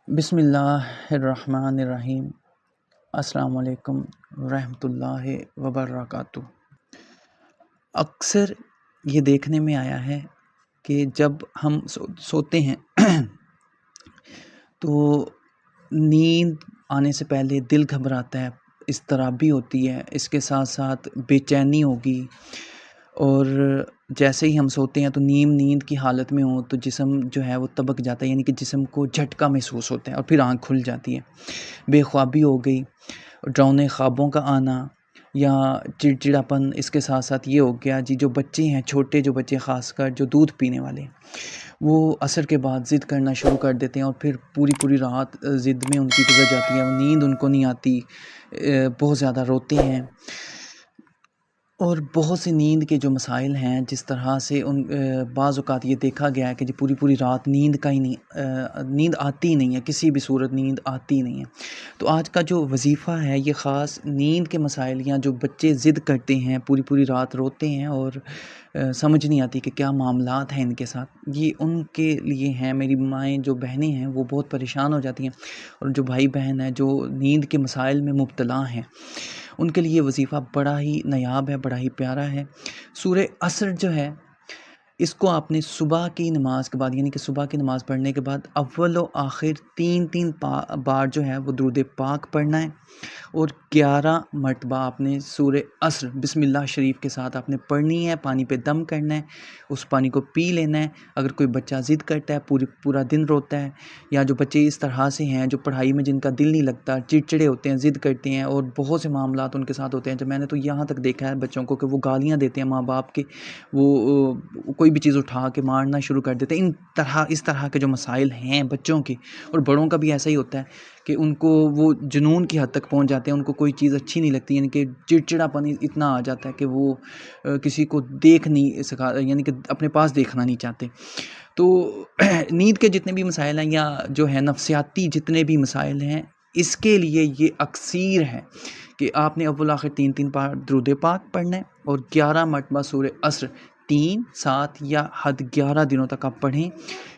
बिस्मिल्लाहिर्रहमानिर्रहीम। अस्सलाम वालेकुम रहमतुल्लाहि वबरकातुह। अक्सर ये देखने में आया है कि जब हम सोते हैं तो नींद आने से पहले दिल घबराता है, इज़्तिराबी होती है, इसके साथ साथ बेचैनी होगी। और जैसे ही हम सोते हैं तो नींद की हालत में हो तो जिस्म जो है वो तबक जाता है, यानी कि जिस्म को झटका महसूस होता है और फिर आँख खुल जाती है। बेख्वाबी हो गई, डरावने ख्वाबों का आना या चिड़चिड़ापन। इसके साथ साथ ये हो गया जी, जो बच्चे हैं, छोटे जो बच्चे ख़ासकर जो दूध पीने वाले, वो असर के बाद ज़िद करना शुरू कर देते हैं और फिर पूरी रात ज़िद में उनकी गुजर जाती है, नींद उनको नहीं आती, बहुत ज़्यादा रोते हैं। और बहुत सी नींद के जो मसाइल हैं, जिस तरह से बाज़ औक़ात ये देखा गया है कि जी पूरी रात नींद आती ही नहीं है, किसी भी सूरत नींद आती ही नहीं है। तो आज का जो वजीफ़ा है ये ख़ास नींद के मसाइल, या जो बच्चे ज़िद करते हैं, पूरी रात रोते हैं और समझ नहीं आती कि क्या मामलात हैं इनके साथ, ये उनके लिए हैं। मेरी माएँ जो बहनें हैं वो बहुत परेशान हो जाती हैं, और जो भाई बहन हैं जो नींद के मसाइल में मुब्तला हैं, उनके लिए वजीफ़ा बड़ा ही नायाब है, बड़ा ही प्यारा है। सूरह असर जो है, इसको आपने सुबह की नमाज के बाद, यानी कि सुबह की नमाज़ पढ़ने के बाद अव्वल व आखिर 3 बार जो है वो दुरूद पाक पढ़ना है, और 11 मरतबा आपने सूरह असर बिस्मिल्लाह शरीफ के साथ आपने पढ़नी है। पानी पे दम करना है, उस पानी को पी लेना है। अगर कोई बच्चा ज़िद करता है, पूरा दिन रोता है, या जो बच्चे इस तरह से हैं जो पढ़ाई में जिनका दिल नहीं लगता, चिड़चिड़े होते हैं, ज़िद करते हैं, और बहुत से मामलात उनके साथ होते हैं, जब मैंने तो यहाँ तक देखा है बच्चों को कि वो गालियाँ देते हैं माँ बाप के, वो कोई भी चीज़ उठा के मारना शुरू कर देते हैं। इस तरह के जो मसाइल हैं बच्चों के, और बड़ों का भी ऐसा ही होता है कि उनको वो जुनून की हद तक पहुंच जाते हैं, उनको कोई चीज़ अच्छी नहीं लगती, यानी कि चिड़चिड़ापन इतना आ जाता है कि वो किसी को देख नहीं सका, यानी कि अपने पास देखना नहीं चाहते। तो नींद के जितने भी मसाइल हैं, या जो है नफसियाती जितने भी मसाइल हैं, इसके लिए ये अक्सीर है कि आपने अव्वल आखिर 3 बार दुरूद पाक पढ़ना है, और 11 मरतबा सूरह असर 3, 7 या हद 11 दिनों तक आप पढ़ें।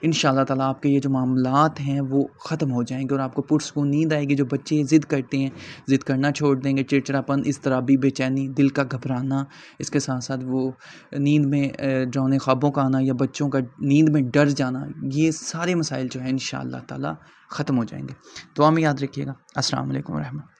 इंशाअल्लाह ताला आपके ये जो मामलात हैं वो ख़त्म हो जाएंगे और आपको पुरसुकून नींद आएगी। जो बच्चे ज़िद करते हैं, ज़िद करना छोड़ देंगे, चिड़चिड़ापन, इज़्तिराबी, बेचैनी, दिल का घबराना, इसके साथ साथ वो नींद में डरावने ख्वाबों का आना, या बच्चों का नींद में डर जाना, ये सारे मसाइल जो हैं इंशाअल्लाह ताला ख़त्म हो जाएंगे। दुआ में याद रखिएगा। अस्सलाम वालेकुम रहमतुल्लाह।